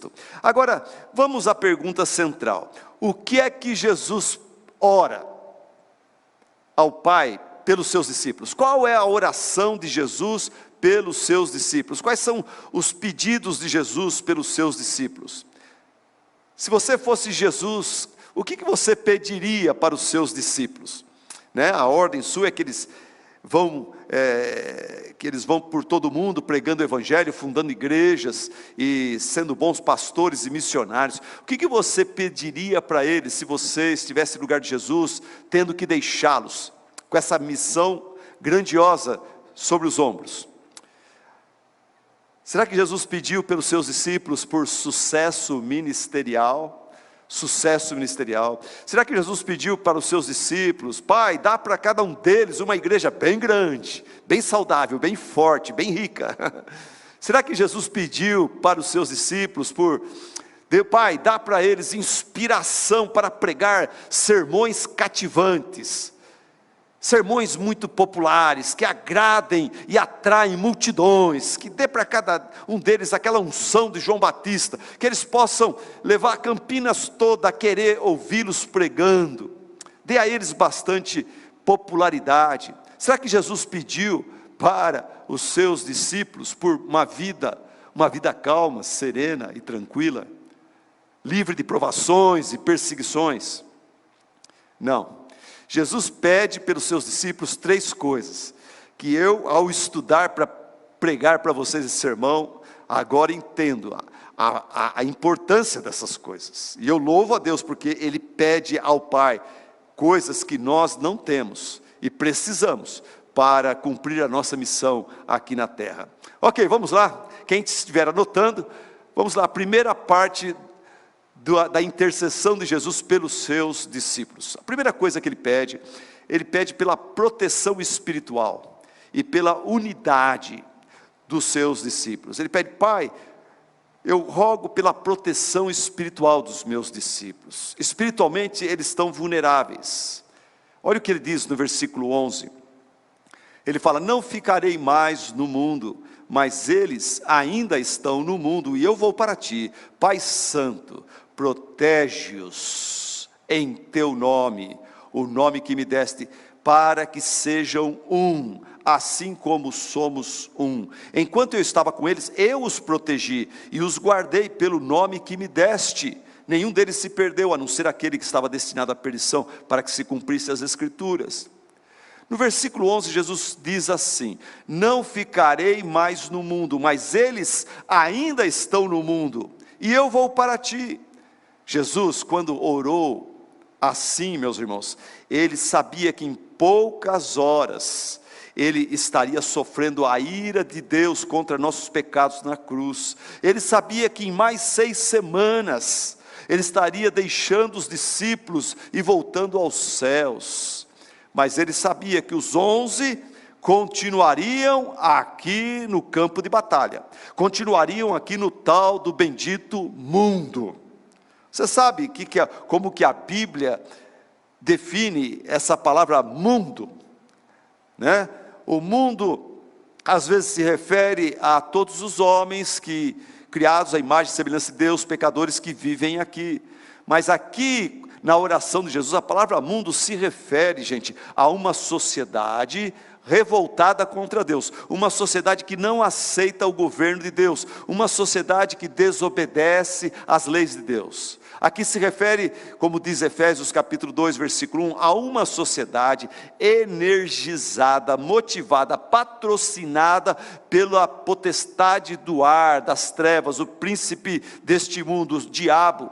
Cristo. Agora, vamos à pergunta central. O que é que Jesus ora ao Pai pelos seus discípulos? Qual é a oração de Jesus pelos seus discípulos? Quais são os pedidos de Jesus pelos seus discípulos? Se você fosse Jesus, o que você pediria para os seus discípulos? A ordem sua é que eles vão por todo mundo pregando o evangelho, fundando igrejas e sendo bons pastores e missionários. O que você pediria para eles se você estivesse no lugar de Jesus, tendo que deixá-los com essa missão grandiosa sobre os ombros? Será que Jesus pediu pelos seus discípulos por sucesso ministerial? Sucesso ministerial. Será que Jesus pediu para os seus discípulos: Pai, dá para cada um deles uma igreja bem grande, bem saudável, bem forte, bem rica? Será que Jesus pediu para os seus discípulos Pai, dá para eles inspiração para pregar sermões cativantes, sermões muito populares, que agradem e atraem multidões, que dê para cada um deles aquela unção de João Batista, que eles possam levar Campinas toda a querer ouvi-los pregando, dê a eles bastante popularidade? Será que Jesus pediu para os seus discípulos por uma vida calma, serena e tranquila, livre de provações e perseguições? Não. Jesus pede pelos seus discípulos 3 coisas, que eu, ao estudar para pregar para vocês esse sermão, agora entendo a importância dessas coisas. E eu louvo a Deus, porque Ele pede ao Pai coisas que nós não temos e precisamos para cumprir a nossa missão aqui na terra. Ok, vamos lá. Quem estiver anotando, vamos lá. A primeira parte da intercessão de Jesus pelos seus discípulos. A primeira coisa que ele pede pela proteção espiritual e pela unidade dos seus discípulos. Ele pede: Pai, eu rogo pela proteção espiritual dos meus discípulos. Espiritualmente eles estão vulneráveis. Olha o que ele diz no versículo 11. Ele fala: não ficarei mais no mundo, mas eles ainda estão no mundo, e eu vou para ti. Pai Santo, protege-os em teu nome, o nome que me deste, para que sejam um, assim como somos um. Enquanto eu estava com eles, eu os protegi e os guardei pelo nome que me deste. Nenhum deles se perdeu, a não ser aquele que estava destinado à perdição, para que se cumprisse as Escrituras. No versículo 11, Jesus diz assim: não ficarei mais no mundo, mas eles ainda estão no mundo, e eu vou para ti. Jesus, quando orou assim, meus irmãos, ele sabia que em poucas horas ele estaria sofrendo a ira de Deus contra nossos pecados na cruz. Ele sabia que em mais 6 semanas ele estaria deixando os discípulos e voltando aos céus. Mas ele sabia que os 11 continuariam aqui no campo de batalha, continuariam aqui no tal do bendito mundo. Você sabe como que a Bíblia define essa palavra mundo? O mundo às vezes se refere a todos os homens criados à imagem e semelhança de Deus, pecadores que vivem aqui. Mas aqui na oração de Jesus, a palavra mundo se refere, gente, a uma sociedade revoltada contra Deus, uma sociedade que não aceita o governo de Deus, uma sociedade que desobedece às leis de Deus. Aqui se refere, como diz Efésios capítulo 2, versículo 1, a uma sociedade energizada, motivada, patrocinada pela potestade do ar, das trevas, o príncipe deste mundo, o diabo,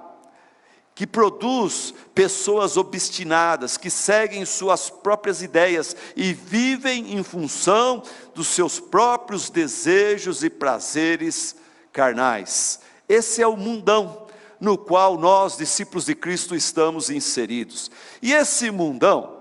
que produz pessoas obstinadas, que seguem suas próprias ideias e vivem em função dos seus próprios desejos e prazeres carnais. Esse é o mundão no qual nós, discípulos de Cristo, estamos inseridos. E esse mundão,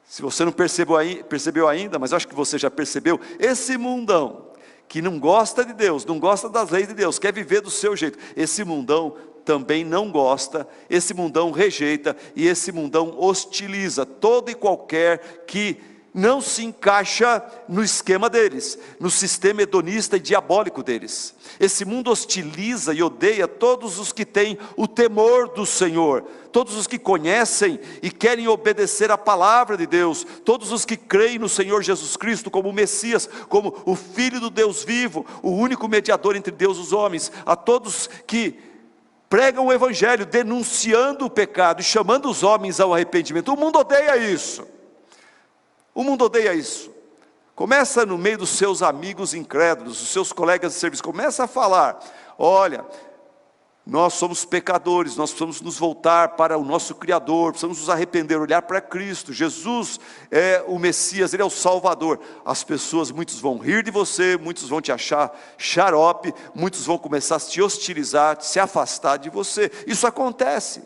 se você não percebeu ainda, mas acho que você já percebeu, esse mundão que não gosta de Deus, não gosta das leis de Deus, quer viver do seu jeito, esse mundão também não gosta, esse mundão rejeita, e esse mundão hostiliza todo e qualquer que não se encaixa no esquema deles, no sistema hedonista e diabólico deles. Esse mundo hostiliza e odeia todos os que têm o temor do Senhor, todos os que conhecem e querem obedecer à palavra de Deus, todos os que creem no Senhor Jesus Cristo como o Messias, como o Filho do Deus vivo, o único mediador entre Deus e os homens, a todos que pregam o Evangelho, denunciando o pecado e chamando os homens ao arrependimento. O mundo odeia isso. O mundo odeia isso. Começa no meio dos seus amigos incrédulos, dos seus colegas de serviço, começa a falar: olha, nós somos pecadores, nós precisamos nos voltar para o nosso Criador, precisamos nos arrepender, olhar para Cristo. Jesus é o Messias, Ele é o Salvador. As pessoas, muitos vão rir de você, muitos vão te achar xarope, muitos vão começar a te hostilizar, se afastar de você. Isso acontece,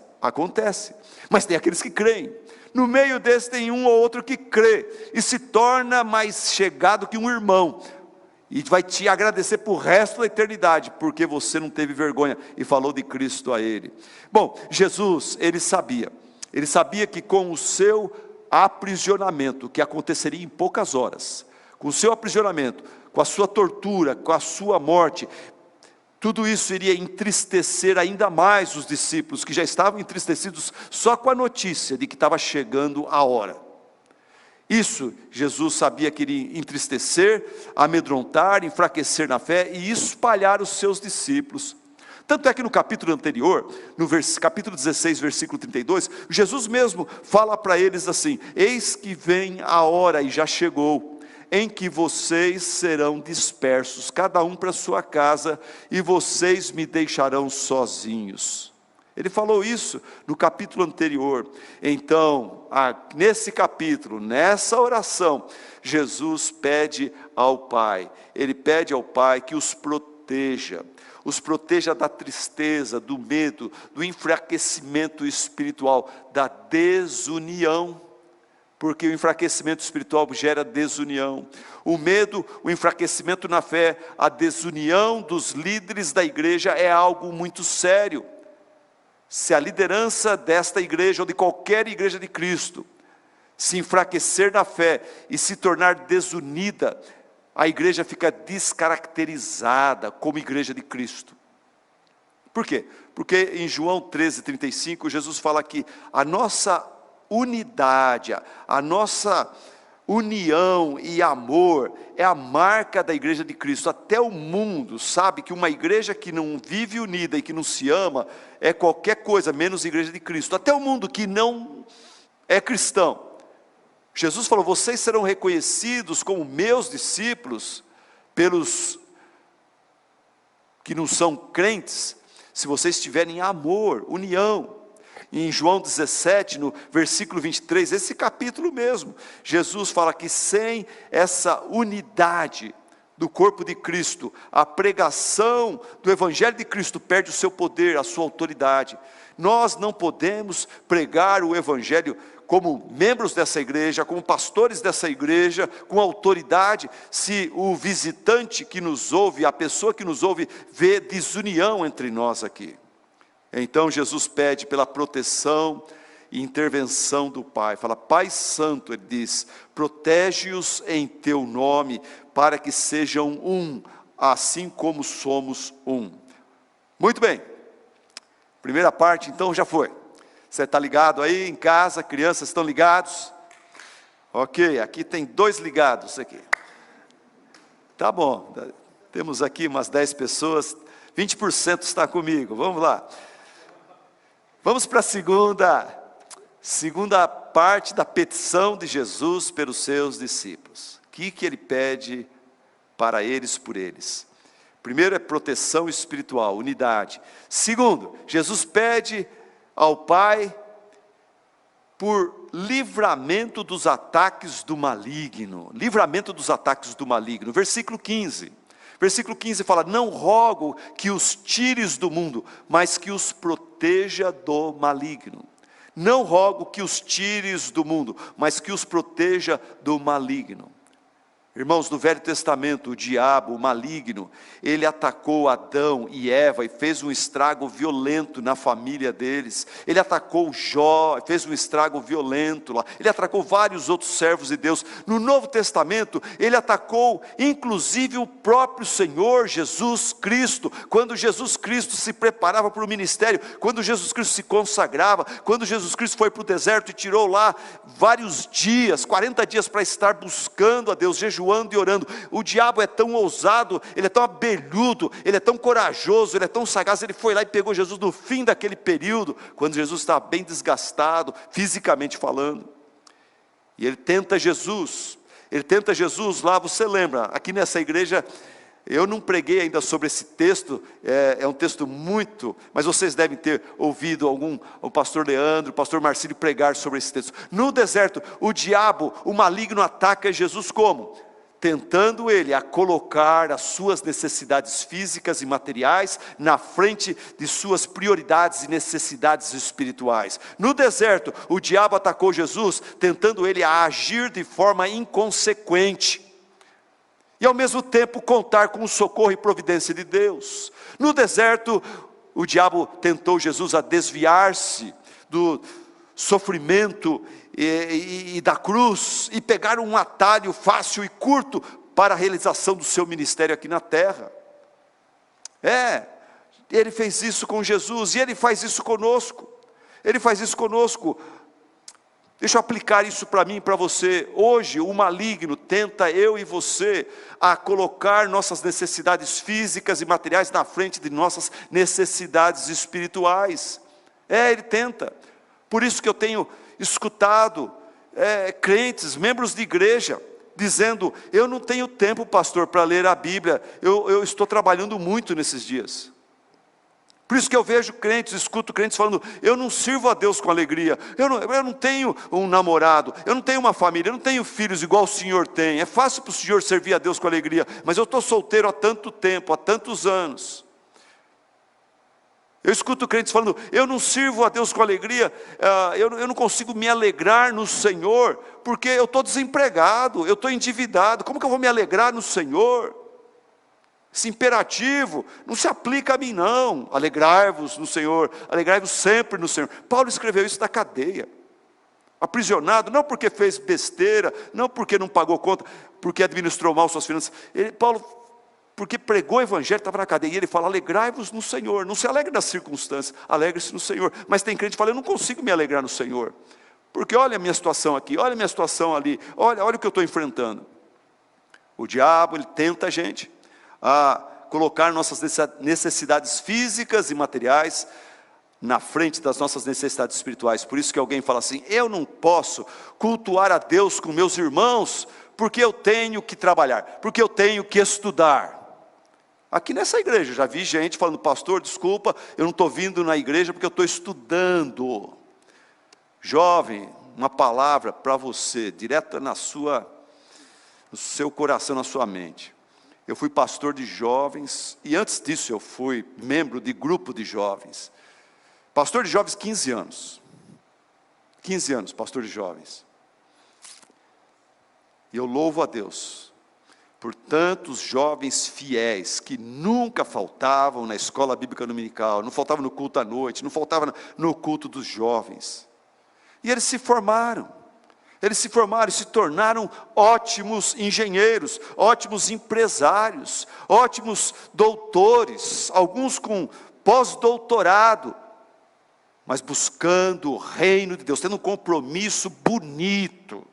mas tem aqueles que creem. No meio desse tem um ou outro que crê, e se torna mais chegado que um irmão, e vai te agradecer por resto da eternidade, porque você não teve vergonha, e falou de Cristo a ele. Bom, Jesus, ele sabia que com o seu aprisionamento, que aconteceria em poucas horas, com o seu aprisionamento, com a sua tortura, com a sua morte, tudo isso iria entristecer ainda mais os discípulos, que já estavam entristecidos só com a notícia de que estava chegando a hora. Isso, Jesus sabia que iria entristecer, amedrontar, enfraquecer na fé e espalhar os seus discípulos. Tanto é que no capítulo anterior, no capítulo 16, versículo 32, Jesus mesmo fala para eles assim: eis que vem a hora, e já chegou, em que vocês serão dispersos, cada um para sua casa, e vocês me deixarão sozinhos. Ele falou isso no capítulo anterior. Então, nesse capítulo, nessa oração, Jesus pede ao Pai, Ele pede ao Pai que os proteja da tristeza, do medo, do enfraquecimento espiritual, da desunião, porque o enfraquecimento espiritual gera desunião. O medo, o enfraquecimento na fé, a desunião dos líderes da igreja é algo muito sério. Se a liderança desta igreja, ou de qualquer igreja de Cristo, se enfraquecer na fé e se tornar desunida, a igreja fica descaracterizada como igreja de Cristo. Por quê? Porque em João 13:35, Jesus fala que a nossa unidade, a nossa união e amor é a marca da igreja de Cristo. Até o mundo sabe que uma igreja que não vive unida e que não se ama é qualquer coisa menos igreja de Cristo. Até o mundo que não é cristão. Jesus falou: vocês serão reconhecidos como meus discípulos pelos que não são crentes, se vocês tiverem amor, união. Em João 17, no versículo 23, esse capítulo mesmo, Jesus fala que sem essa unidade do corpo de Cristo, a pregação do Evangelho de Cristo perde o seu poder, a sua autoridade. Nós não podemos pregar o Evangelho como membros dessa igreja, como pastores dessa igreja, com autoridade, se o visitante que nos ouve, a pessoa que nos ouve, vê desunião entre nós aqui. Então Jesus pede pela proteção e intervenção do Pai. Fala: Pai Santo, Ele diz, protege-os em Teu nome, para que sejam um, assim como somos um. Muito bem, primeira parte então já foi. Você está ligado aí em casa, crianças estão ligados? Ok, aqui tem 2 ligados aqui. Tá bom, temos aqui umas 10 pessoas, 20% está comigo, vamos lá. Vamos para a segunda parte da petição de Jesus pelos seus discípulos. O que Ele pede para eles, por eles? Primeiro é proteção espiritual, unidade. Segundo, Jesus pede ao Pai por livramento dos ataques do maligno. Livramento dos ataques do maligno. Versículo 15. Versículo 15 fala: não rogo que os tires do mundo, mas que os proteja do maligno. Não rogo que os tires do mundo, mas que os proteja do maligno. Irmãos, no Velho Testamento, o diabo, o maligno, ele atacou Adão e Eva e fez um estrago violento na família deles. Ele atacou Jó, fez um estrago violento lá. Ele atacou vários outros servos de Deus. No Novo Testamento, ele atacou inclusive o próprio Senhor Jesus Cristo. Quando Jesus Cristo se preparava para o ministério, quando Jesus Cristo se consagrava, quando Jesus Cristo foi para o deserto e tirou lá vários dias, 40 dias para estar buscando a Deus, jejuando e orando. O diabo é tão ousado, ele é tão abelhudo, ele é tão corajoso, ele é tão sagaz. Ele foi lá e pegou Jesus no fim daquele período, quando Jesus estava bem desgastado, fisicamente falando, e ele tenta Jesus lá. Você lembra, aqui nessa igreja, eu não preguei ainda sobre esse texto, é um texto muito, mas vocês devem ter ouvido o pastor Leandro, o pastor Marcílio pregar sobre esse texto. No deserto, o diabo, o maligno, ataca Jesus como? Tentando ele a colocar as suas necessidades físicas e materiais na frente de suas prioridades e necessidades espirituais. No deserto, o diabo atacou Jesus, tentando ele a agir de forma inconsequente, e ao mesmo tempo contar com o socorro e providência de Deus. No deserto, o diabo tentou Jesus a desviar-se do sofrimento e da cruz, e pegar um atalho fácil e curto para a realização do seu ministério aqui na terra. Ele fez isso com Jesus, e ele faz isso conosco. Deixa eu aplicar isso para mim e para você. Hoje o maligno tenta eu e você a colocar nossas necessidades físicas e materiais na frente de nossas necessidades espirituais. Ele tenta. Por isso que eu tenho escutado crentes, membros de igreja, dizendo: eu não tenho tempo, pastor, para ler a Bíblia, eu estou trabalhando muito nesses dias. Por isso que eu vejo crentes, escuto crentes falando: eu não sirvo a Deus com alegria, eu não tenho um namorado, eu não tenho uma família, eu não tenho filhos igual o senhor tem. É fácil para o senhor servir a Deus com alegria, mas eu estou solteiro há tanto tempo, há tantos anos. Eu escuto crentes falando: eu não sirvo a Deus com alegria, eu não consigo me alegrar no Senhor, porque eu estou desempregado, eu estou endividado, como que eu vou me alegrar no Senhor? Esse imperativo não se aplica a mim não. Alegrai-vos no Senhor, alegrai-vos sempre no Senhor. Paulo escreveu isso na cadeia, aprisionado, não porque fez besteira, não porque não pagou conta, porque administrou mal suas finanças. Paulo, porque pregou o evangelho, estava na cadeia, e ele fala: alegrai-vos no Senhor. Não se alegre nas circunstâncias, alegre-se no Senhor. Mas tem crente que fala: eu não consigo me alegrar no Senhor, porque olha a minha situação aqui, olha a minha situação ali, olha o que eu estou enfrentando. O diabo, ele tenta a gente a colocar nossas necessidades físicas e materiais na frente das nossas necessidades espirituais. Por isso que alguém fala assim: eu não posso cultuar a Deus com meus irmãos, porque eu tenho que trabalhar, porque eu tenho que estudar. Aqui nessa igreja, já vi gente falando: pastor, desculpa, eu não estou vindo na igreja porque eu estou estudando. Jovem, uma palavra para você, direta no seu coração, na sua mente. Eu fui pastor de jovens, e antes disso eu fui membro de grupo de jovens. Pastor de jovens 15 anos. 15 anos, pastor de jovens. E eu louvo a Deus por tantos jovens fiéis que nunca faltavam na escola bíblica dominical, não faltavam no culto à noite, não faltavam no culto dos jovens. E eles se formaram. Eles se formaram e se tornaram ótimos engenheiros, ótimos empresários, ótimos doutores, alguns com pós-doutorado, mas buscando o reino de Deus, tendo um compromisso bonito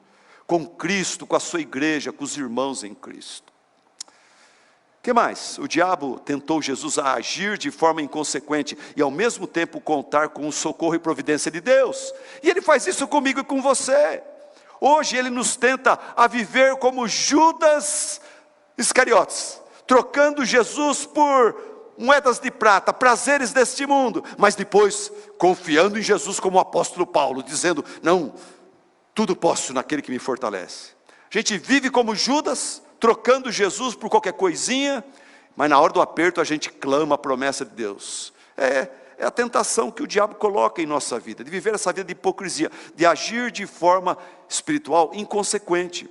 com Cristo, com a sua igreja, com os irmãos em Cristo. O que mais? O diabo tentou Jesus a agir de forma inconsequente e ao mesmo tempo contar com o socorro e providência de Deus. E ele faz isso comigo e com você. Hoje ele nos tenta a viver como Judas Iscariotes, trocando Jesus por moedas de prata, prazeres deste mundo, mas depois confiando em Jesus como o apóstolo Paulo, dizendo: não, tudo posso naquele que me fortalece. A gente vive como Judas, trocando Jesus por qualquer coisinha, mas na hora do aperto a gente clama a promessa de Deus. É a tentação que o diabo coloca em nossa vida, de viver essa vida de hipocrisia, de agir de forma espiritual inconsequente.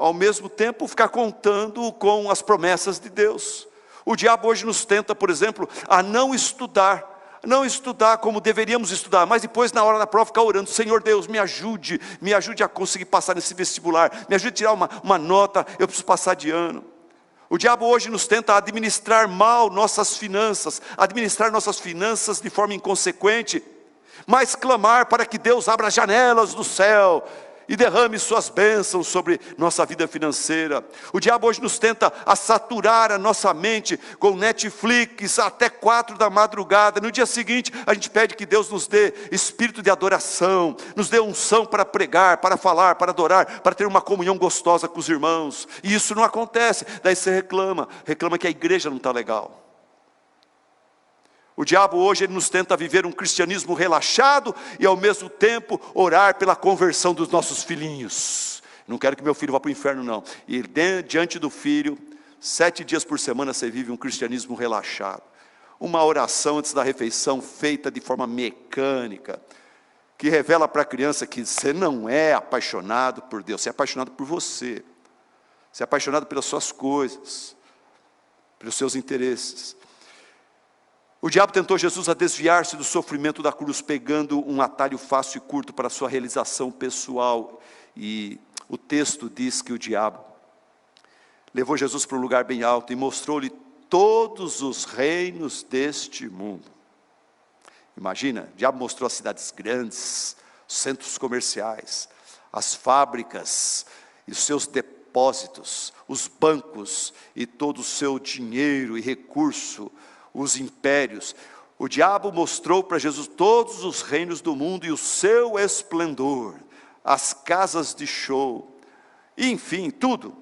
ao mesmo tempo, ficar contando com as promessas de Deus. O diabo hoje nos tenta, por exemplo, a não estudar como deveríamos estudar, mas depois na hora da prova ficar orando: Senhor Deus, me ajude a conseguir passar nesse vestibular, me ajude a tirar uma nota, eu preciso passar de ano. O diabo hoje nos tenta administrar mal nossas finanças de forma inconsequente, mas clamar para que Deus abra as janelas do céu e derrame suas bênçãos sobre nossa vida financeira. O diabo hoje nos tenta a saturar a nossa mente com Netflix até 4 da madrugada. No dia seguinte, a gente pede que Deus nos dê espírito de adoração, nos dê unção para pregar, para falar, para adorar, para ter uma comunhão gostosa com os irmãos. E isso não acontece. Daí você reclama que a igreja não está legal. O diabo hoje ele nos tenta viver um cristianismo relaxado e ao mesmo tempo orar pela conversão dos nossos filhinhos. Não quero que meu filho vá para o inferno não. E diante do filho, 7 dias por semana você vive um cristianismo relaxado. Uma oração antes da refeição feita de forma mecânica, que revela para a criança que você não é apaixonado por Deus, você é apaixonado por você. Você é apaixonado pelas suas coisas, pelos seus interesses. O diabo tentou Jesus a desviar-se do sofrimento da cruz, pegando um atalho fácil e curto para a sua realização pessoal. E o texto diz que o diabo levou Jesus para um lugar bem alto e mostrou-lhe todos os reinos deste mundo. Imagina, o diabo mostrou as cidades grandes, os centros comerciais, as fábricas e os seus depósitos, os bancos e todo o seu dinheiro e recurso, os impérios. O diabo mostrou para Jesus todos os reinos do mundo e o seu esplendor, as casas de show, enfim, tudo.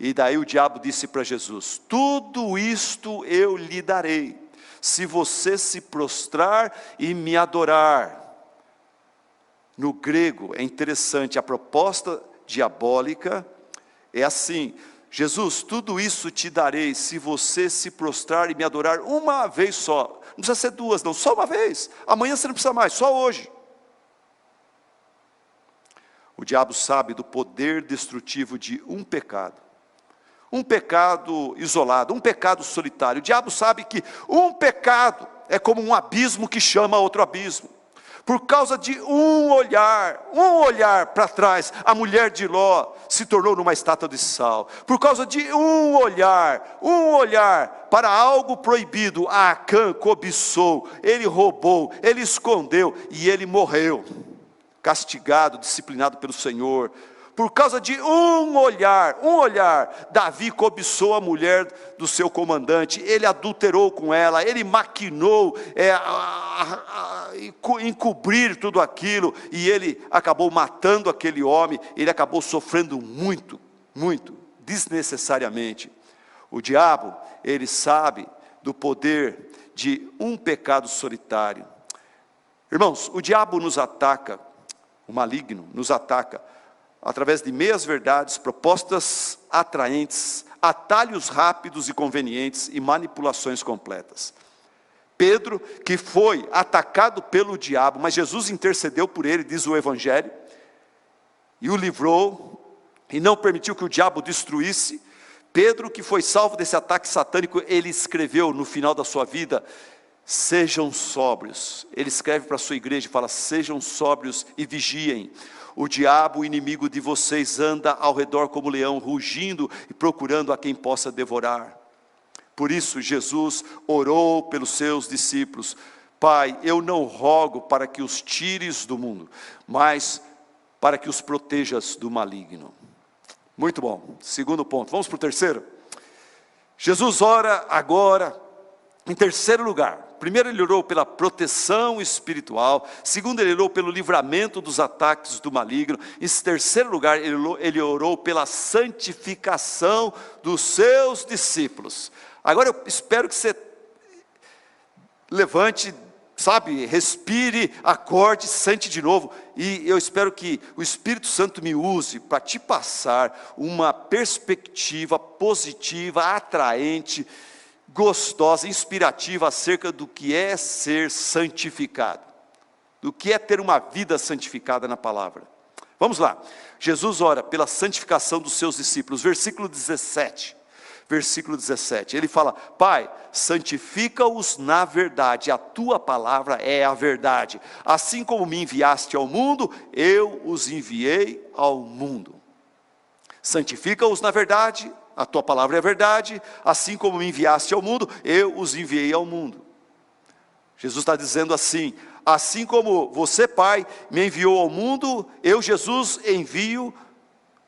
E daí o diabo disse para Jesus: tudo isto eu lhe darei, se você se prostrar e me adorar. No grego é interessante, a proposta diabólica é assim: Jesus, tudo isso te darei se você se prostrar e me adorar uma vez só. Não precisa ser 2 não, só uma vez. Amanhã você não precisa mais, só hoje. O diabo sabe do poder destrutivo de um pecado isolado, um pecado solitário. O diabo sabe que um pecado é como um abismo que chama outro abismo. Por causa de um olhar para trás, a mulher de Ló se tornou numa estátua de sal. Por causa de um olhar para algo proibido, Acã cobiçou, ele roubou, ele escondeu e ele morreu, castigado, disciplinado pelo Senhor. Por causa de um olhar, Davi cobiçou a mulher do seu comandante, ele adulterou com ela, ele maquinou encobrir tudo aquilo, e ele acabou matando aquele homem, ele acabou sofrendo muito, desnecessariamente. O diabo, ele sabe do poder de um pecado solitário. Irmãos, o diabo nos ataca, o maligno nos ataca, através de meias verdades, propostas atraentes, atalhos rápidos e convenientes e manipulações completas. Pedro, que foi atacado pelo diabo, mas Jesus intercedeu por ele, diz o Evangelho, e o livrou, e não permitiu que o diabo destruísse. Pedro, que foi salvo desse ataque satânico, ele escreveu no final da sua vida: sejam sóbrios. Ele escreve para a sua igreja e fala: sejam sóbrios e vigiem. O diabo, o inimigo de vocês, anda ao redor como leão, rugindo e procurando a quem possa devorar. Por isso Jesus orou pelos seus discípulos: Pai, eu não rogo para que os tires do mundo, mas para que os protejas do maligno. Muito bom, segundo ponto. Vamos para o terceiro. Jesus ora agora, em terceiro lugar. Primeiro, ele orou pela proteção espiritual. Segundo, ele orou pelo livramento dos ataques do maligno. Em terceiro lugar, ele orou pela santificação dos seus discípulos. Agora eu espero que você levante, respire, acorde, sente de novo. E eu espero que o Espírito Santo me use para te passar uma perspectiva positiva, atraente, gostosa, inspirativa acerca do que é ser santificado, do que é ter uma vida santificada na palavra. Vamos lá. Jesus ora pela santificação dos seus discípulos. Versículo 17. Versículo 17. Ele fala: Pai, santifica-os na verdade. A tua palavra é a verdade. Assim como me enviaste ao mundo, eu os enviei ao mundo. Santifica-os na verdade. A tua palavra é a verdade. Assim como me enviaste ao mundo, eu os enviei ao mundo. Jesus está dizendo assim: assim como você, Pai, me enviou ao mundo, eu, Jesus, envio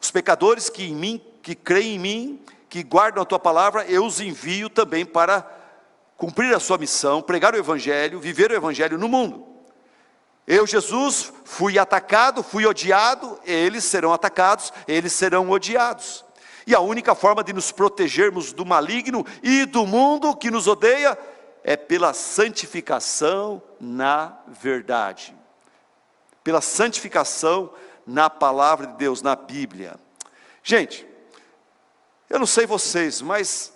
os pecadores que creem em mim, que guardam a tua palavra, eu os envio também para cumprir a sua missão, pregar o evangelho, viver o evangelho no mundo. Eu, Jesus, fui atacado, fui odiado, eles serão atacados, eles serão odiados. E a única forma de nos protegermos do maligno e do mundo que nos odeia é pela santificação na verdade, pela santificação na palavra de Deus, na Bíblia. Gente, eu não sei vocês, mas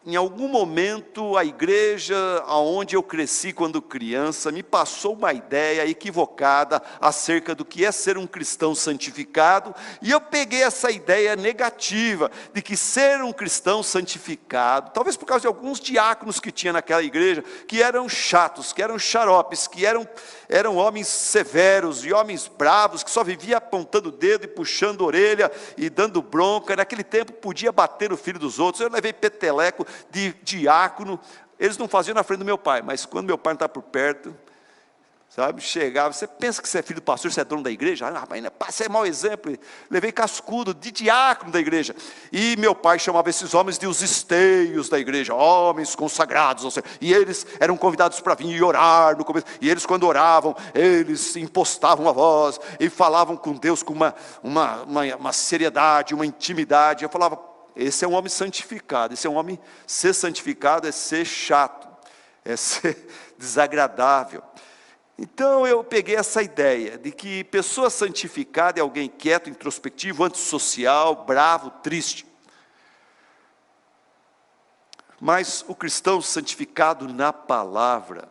em algum momento a igreja aonde eu cresci quando criança me passou uma ideia equivocada acerca do que é ser um cristão santificado, e eu peguei essa ideia negativa de que ser um cristão santificado, talvez por causa de alguns diáconos que tinha naquela igreja, que eram chatos, que eram xaropes, que eram homens severos e homens bravos, que só viviam apontando o dedo e puxando a orelha e dando bronca. Naquele tempo podia bater no filho dos outros. Eu levei peteleco de diácono. Eles não faziam na frente do meu pai, mas quando meu pai não estava por perto, sabe, chegava: você pensa que você é filho do pastor, você é dono da igreja? Ah, rapaz, você é mau exemplo. Levei cascudo de diácono da igreja, e meu pai chamava esses homens de os esteios da igreja, homens consagrados, ou seja, e eles eram convidados para vir e orar no começo, e eles, quando oravam, eles impostavam a voz, e falavam com Deus com uma seriedade, uma intimidade. Eu falava: esse é um homem santificado. Esse é um homem. Ser santificado é ser chato, é ser desagradável. Então eu peguei essa ideia de que pessoa santificada é alguém quieto, introspectivo, antissocial, bravo, triste. Mas o cristão santificado na palavra,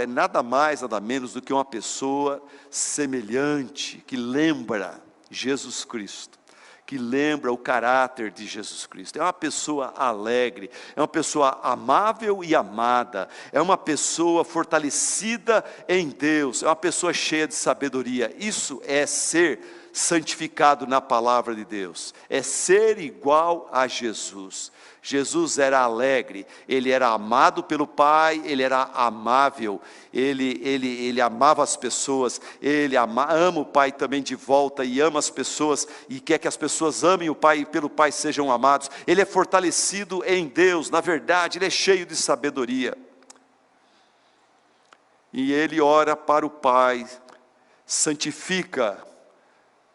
é nada mais, nada menos do que uma pessoa semelhante, que lembra Jesus Cristo, que lembra o caráter de Jesus Cristo. É uma pessoa alegre, é uma pessoa amável e amada, é uma pessoa fortalecida em Deus, é uma pessoa cheia de sabedoria. Isso é ser santificado na palavra de Deus, é ser igual a Jesus. Jesus era alegre, ele era amado pelo Pai, ele era amável, ele amava as pessoas, ele ama o Pai também de volta, e ama as pessoas, e quer que as pessoas amem o Pai e pelo Pai sejam amados. Ele é fortalecido em Deus, na verdade, ele é cheio de sabedoria. E ele ora para o Pai: santifica.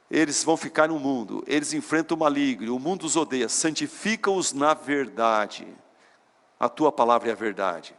Eles vão ficar no mundo, eles enfrentam o maligno, o mundo os odeia, santifica-os na verdade. A tua palavra é a verdade.